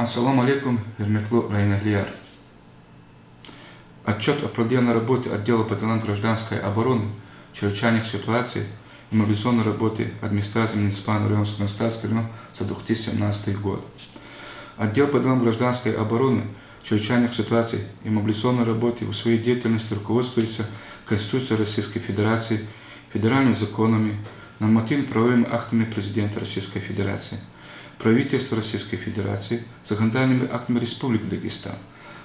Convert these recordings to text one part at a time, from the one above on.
Ассаламу алейкум, Херметлу Райнаглияр. Отчет о проделанной работе отдела по делам гражданской обороны, чрезвычайных ситуаций и мобилизационной работы администрации муниципального района Сулейманстарский район за 2017 год. Отдел по делам гражданской обороны, чрезвычайных ситуаций и мобилизационной работы в своей деятельности руководствуется Конституцией Российской Федерации, федеральными законами, нормативно-правовыми актами Президента Российской Федерации, правительства Российской Федерации, законодательными актами Республики Дагестан,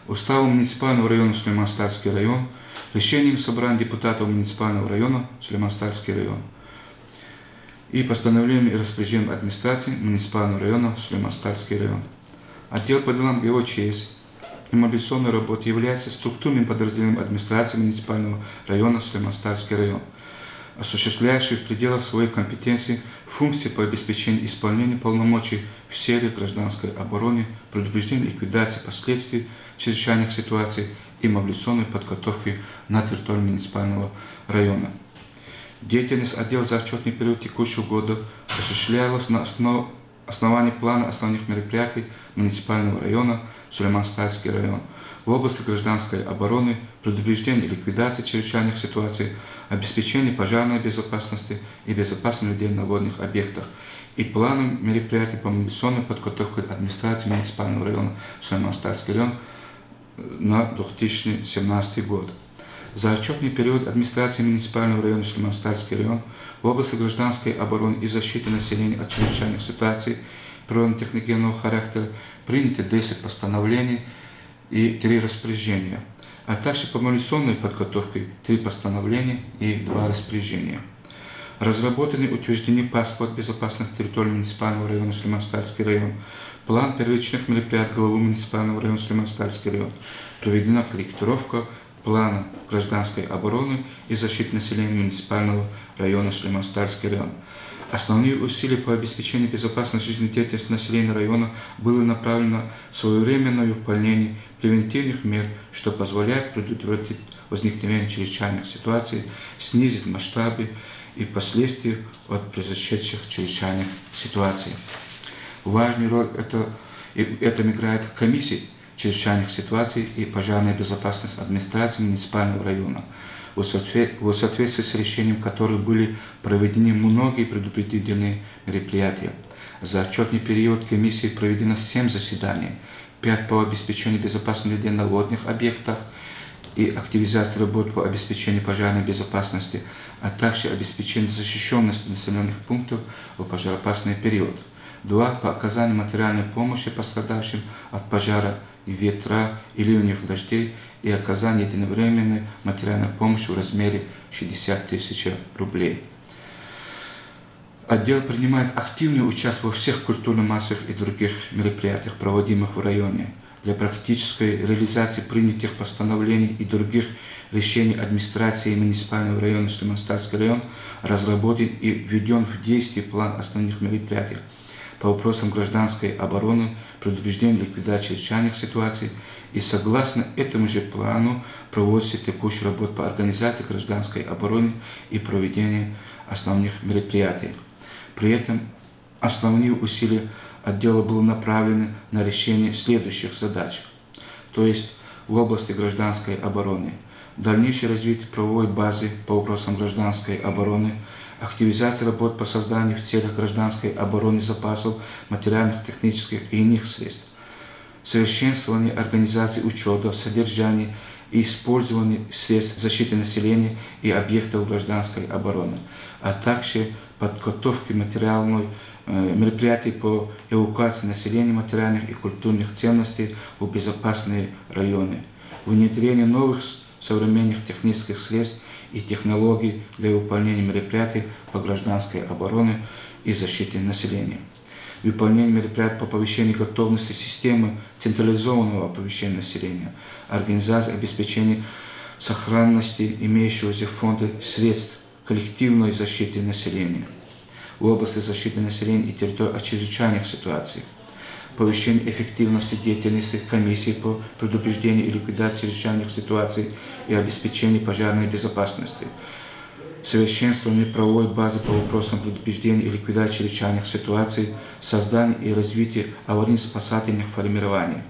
Уставом муниципального района Сулейманстарский район, решением собрания депутатов муниципального района Сулейманстарский район и постановлением и распоряжением администрации муниципального района Сулейманстарский район. Отдел по делам ГОЧС и мобилизационной работы является структурным подразделением администрации муниципального района Сулейманстарский район, осуществляющий в пределах своей компетенции функции по обеспечению исполнения полномочий в сфере гражданской обороны, предупреждения и ликвидации последствий чрезвычайных ситуаций и мобилизационной подготовки на территории муниципального района. Деятельность отдела за отчетный период текущего года осуществлялась на основании плана основных мероприятий муниципального района Сулейманстарский район в области гражданской обороны, предупреждения и ликвидации чрезвычайных ситуаций, обеспечения пожарной безопасности и безопасности людей на водных объектах и планом мероприятий по мобилизационной подготовке администрации муниципального района Сулейманстарский район на 2017 год. За отчетный период администрации муниципального района Сулейманстарский район в области гражданской обороны и защиты населения от чрезвычайных ситуаций природно-техногенного характера приняты 10 постановлений и 3 распоряжения, а также по мобилизационной подготовке 3 постановления и 2 распоряжения. Разработаны и утверждены паспорт безопасности территории муниципального района Сулейманстарский район, план первичных мероприятий главы муниципального района Сулейманстарский район, проведена корректировка плана гражданской обороны и защиты населения муниципального района Сулейманстарский район. Основные усилия по обеспечению безопасности жизнедеятельности населения района были направлены на своевременное выполнение превентивных мер, что позволяет предотвратить возникновение чрезвычайных ситуаций, снизить масштабы и последствия от произошедших чрезвычайных ситуаций. Важную роль это играет комиссия чрезвычайных ситуаций и пожарная безопасность администрации муниципального района, в соответствии с решением которых были проведены многие предупредительные мероприятия. За отчетный период комиссии проведено 7 заседаний, 5 по обеспечению безопасности людей на водных объектах и активизации работ по обеспечению пожарной безопасности, а также обеспечению защищенности населенных пунктов в пожароопасный период. 2 по оказанию материальной помощи пострадавшим от пожара и ветра и ливневых дождей и оказание единовременной материальной помощи в размере 60 тысяч рублей. Отдел принимает активное участие во всех культурно-массовых и других мероприятиях, проводимых в районе. Для практической реализации принятых постановлений и других решений администрации муниципального района Сулейманстарский район разработан и введен в действие план основных мероприятий по вопросам гражданской обороны, предупреждения и ликвидации чрезвычайных ситуаций, и согласно этому же плану проводится текущая работа по организации гражданской обороны и проведению основных мероприятий. При этом основные усилия отдела были направлены на решение следующих задач, то есть в области гражданской обороны, дальнейшее развитие правовой базы по вопросам гражданской обороны, активизация работ по созданию в целях гражданской обороны запасов материальных, технических и иных средств, совершенствование организации учета, содержания и использования средств защиты населения и объектов гражданской обороны, а также подготовки мероприятий по эвакуации населения материальных и культурных ценностей в безопасные районы, внедрение новых современных технических средств и технологий для выполнения мероприятий по гражданской обороне и защите населения. Выполнение мероприятий по повышению готовности системы централизованного оповещения населения, организация обеспечения сохранности имеющегося фонда средств коллективной защиты населения в области защиты населения и территории от чрезвычайных ситуаций, повышение эффективности деятельности комиссии по предупреждению и ликвидации чрезвычайных ситуаций и обеспечению пожарной безопасности, совершенствование правовой базы по вопросам предупреждения и ликвидации чрезвычайных ситуаций, создание и развитие аварийно-спасательных формирований,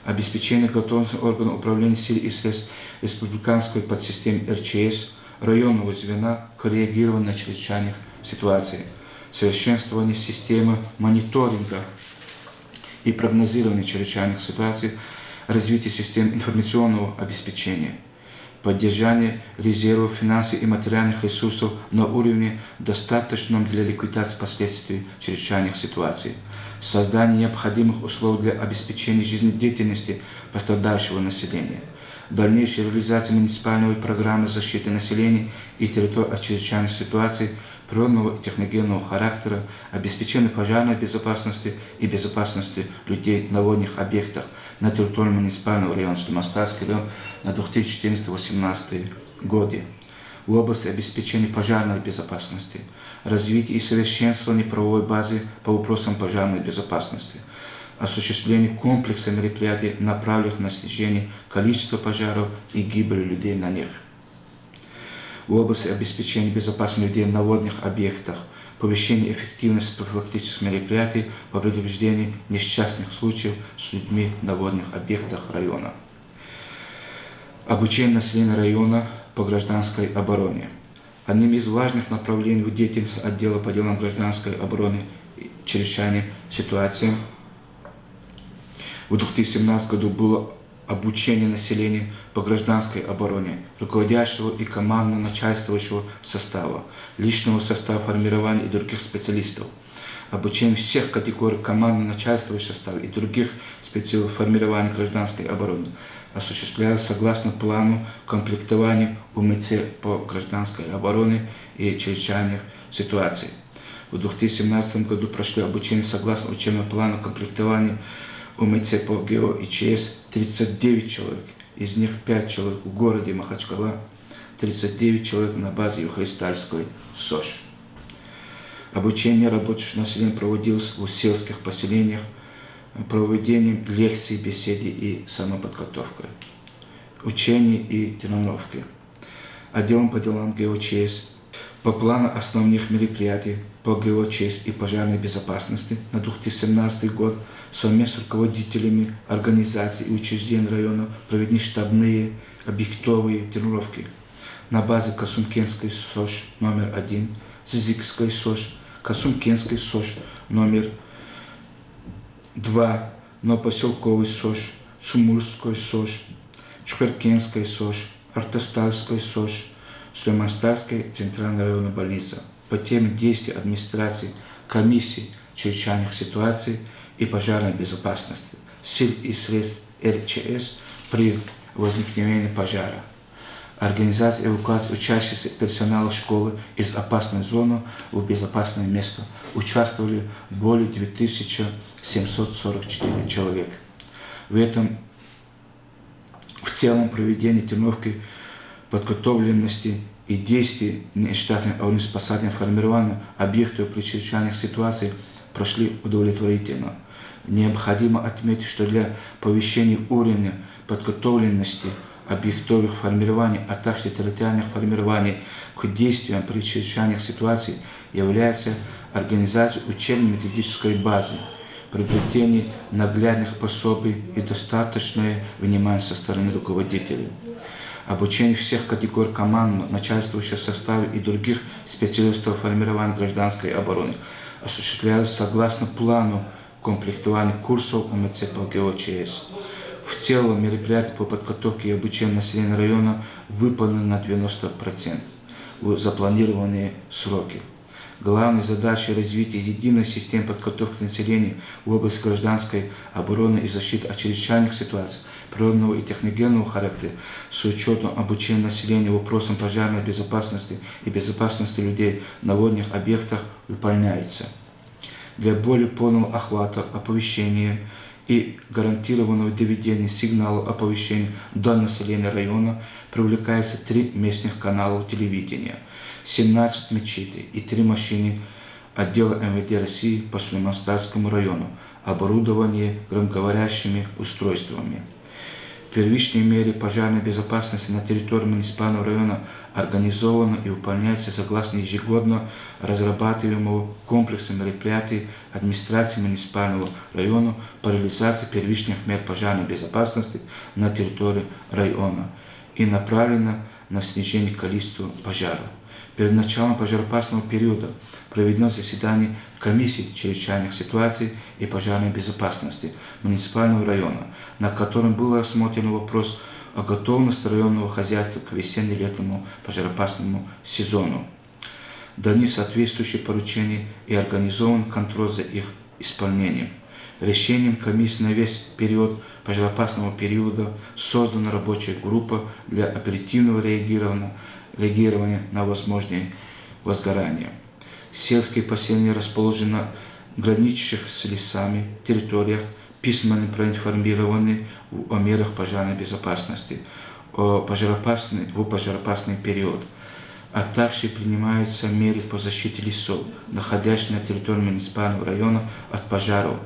обеспечение готовности органов управления сил и средств республиканской подсистемы РЧС, районного звена к реагированию на чрезвычайных ситуаций, совершенствование системы мониторинга и прогнозирования чрезвычайных ситуаций, развитие систем информационного обеспечения, поддержание резервов финансовых и материальных ресурсов на уровне, достаточном для ликвидации последствий чрезвычайных ситуаций, создание необходимых условий для обеспечения жизнедеятельности пострадавшего населения, дальнейшая реализация муниципальной программы защиты населения и территорий от чрезвычайных ситуаций природного и техногенного характера, обеспечение пожарной безопасности и безопасности людей на водных объектах на территории муниципального района Шлемастарский район на 2014-2018 годы. В области обеспечения пожарной безопасности, развития и совершенствования правовой базы по вопросам пожарной безопасности, осуществление комплекса мероприятий, направленных на снижение количества пожаров и гибели людей на них. В области обеспечения безопасности людей на водных объектах, повышение эффективности профилактических мероприятий по предупреждению несчастных случаев с людьми на водных объектах района. Обучение населения района по гражданской обороне. Одним из важных направлений в деятельности отдела по делам гражданской обороны и чрезвычайным ситуациям в 2017 году было обучение населения по гражданской обороне, руководящего и командно-начальствующего состава, личного состава формирования и других специалистов, обучение всех категорий командно-начальствующего состава и других специалистов формирования гражданской обороны осуществлялось согласно плану комплектования УМЦ по гражданской обороне и чрезвычайных ситуаций. В 2017 году прошли обучение согласно учебному плану комплектования УМЦ по ГО и ЧС 39 человек, из них 5 человек в городе Махачкала, 39 человек на базе Юхристальской СОЖ. Обучение рабочих населения проводилось в сельских поселениях, проведением лекций, беседы и самоподготовкой, учений и тренировки. Отделом по делам ГОЧС по плану основных мероприятий по ГОЧС и пожарной безопасности на 2017 год совместно с руководителями организаций и учреждений района проведены штабные объектовые тренировки на базе Касумкенской СОЖ номер 1, Зизикской СОЖ, Касумкенской СОЖ номер 2, Новопоселковой СОЖ, Цумурской СОЖ, Чухаркенской СОЖ, Артастальской СОЖ, Шлемастарской центральной районной больницы по теме действий администрации, комиссий чрезвычайных ситуаций и пожарной безопасности, сил и средств РЧС при возникновении пожара, организация эвакуации учащихся персонала школы из опасной зоны в безопасное место. Участвовали более 2744 человека. В целом проведение тренировки подготовленности и действий нештатных аварийно-спасательных формирований объектов при чрезвычайных ситуациях прошли удовлетворительно. Необходимо отметить, что для повышения уровня подготовленности объектовых формирований, а также территориальных формирований к действиям при чрезвычайных ситуациях является организация учебно-методической базы, приобретение наглядных пособий и достаточное внимание со стороны руководителей. Обучение всех категорий команд, начальствующего состава и других специалистов формирования гражданской обороны осуществлялось согласно плану комплектования курсов УМЦ по ГОЧС. В целом мероприятия по подготовке и обучению населения района выполнены на 90% в запланированные сроки. Главной задачей развития единой системы подготовки населения в области гражданской обороны и защиты от чрезвычайных ситуаций природного и техногенного характера с учетом обучения населения вопросам пожарной безопасности и безопасности людей на водных объектах выполняется. Для более полного охвата оповещения и гарантированного доведения сигналов оповещения до населения района привлекается 3 местных канала телевидения, 17 мечетей и 3 машины отдела МВД России по Шлемастарскому району, оборудование громкоговорящими устройствами. Первичные меры пожарной безопасности на территории муниципального района организованы и выполняются согласно ежегодно разрабатываемого комплекса мероприятий администрации муниципального района по реализации первичных мер пожарной безопасности на территории района и направлено на снижение количества пожаров. Перед началом пожароопасного периода проведено заседание комиссии чрезвычайных ситуаций и пожарной безопасности муниципального района, на котором был рассмотрен вопрос о готовности районного хозяйства к весенне-летнему пожароопасному сезону. Даны соответствующие поручения и организован контроль за их исполнением. Решением комиссии на весь период пожароопасного периода создана рабочая группа для оперативного реагирования на возможные возгорания. Сельские поселения расположены на граничащих с лесами территориях, письменно проинформированы о мерах пожарной безопасности в пожароопасный период, а также принимаются меры по защите лесов, находящихся на территории муниципального района от пожаров.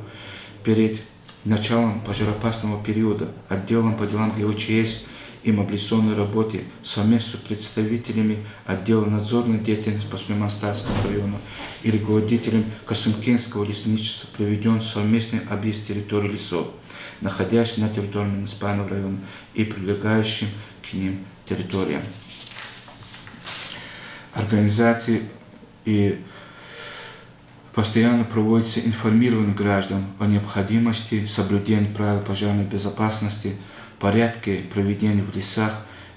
Перед началом пожароопасного периода отделом по делам ГОЧС и мобилизационной работе совместно с представителями отдела надзорной деятельности по Сулейман-Старскому району и руководителем Касымкенского лесничества проведен совместный объезд территории лесов, находящихся на территории муниципального района и прилегающим к ним территориям. Организации и постоянно проводится информирование граждан о необходимости соблюдения правил пожарной безопасности, порядке проведения в лесах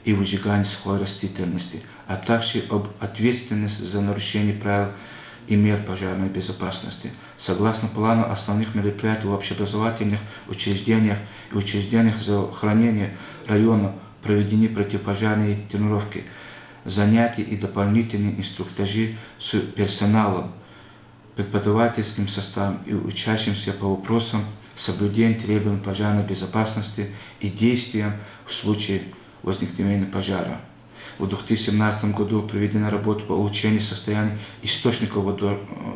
и выжигания сухой растительности, а также об ответственности за нарушение правил и мер пожарной безопасности. Согласно плану основных мероприятий в общеобразовательных учреждениях и учреждениях здравоохранения района проведены противопожарные тренировки, занятия и дополнительные инструктажи с персоналом, преподавательским составом и учащимся по вопросам соблюдения требований пожарной безопасности и действиям в случае возникновения пожара. В 2017 году проведена работа по улучшению состояния источников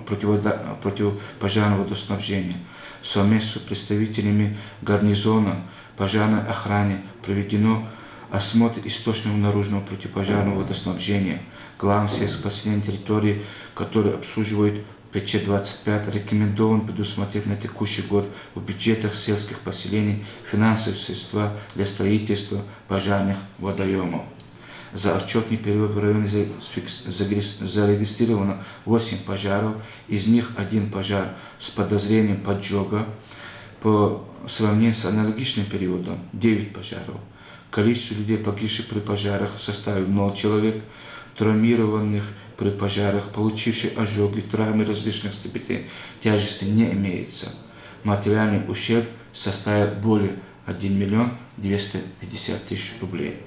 противопожарного водоснабжения. Совместно с представителями гарнизона пожарной охраны проведено осмотр источников наружного противопожарного водоснабжения. Главное сельское поселение территории, которые обслуживают ПЧ-25, рекомендован предусмотреть на текущий год в бюджетах сельских поселений финансовые средства для строительства пожарных водоемов. За отчетный период в районе зарегистрировано 8 пожаров, из них 1 пожар с подозрением поджога. По сравнению с аналогичным периодом 9 пожаров. Количество людей, погибших при пожарах, составило 0 человек, травмированных при пожарах, получивших ожоги, травмы различных степеней тяжести не имеется. Материальный ущерб составил более 1 250 000 рублей.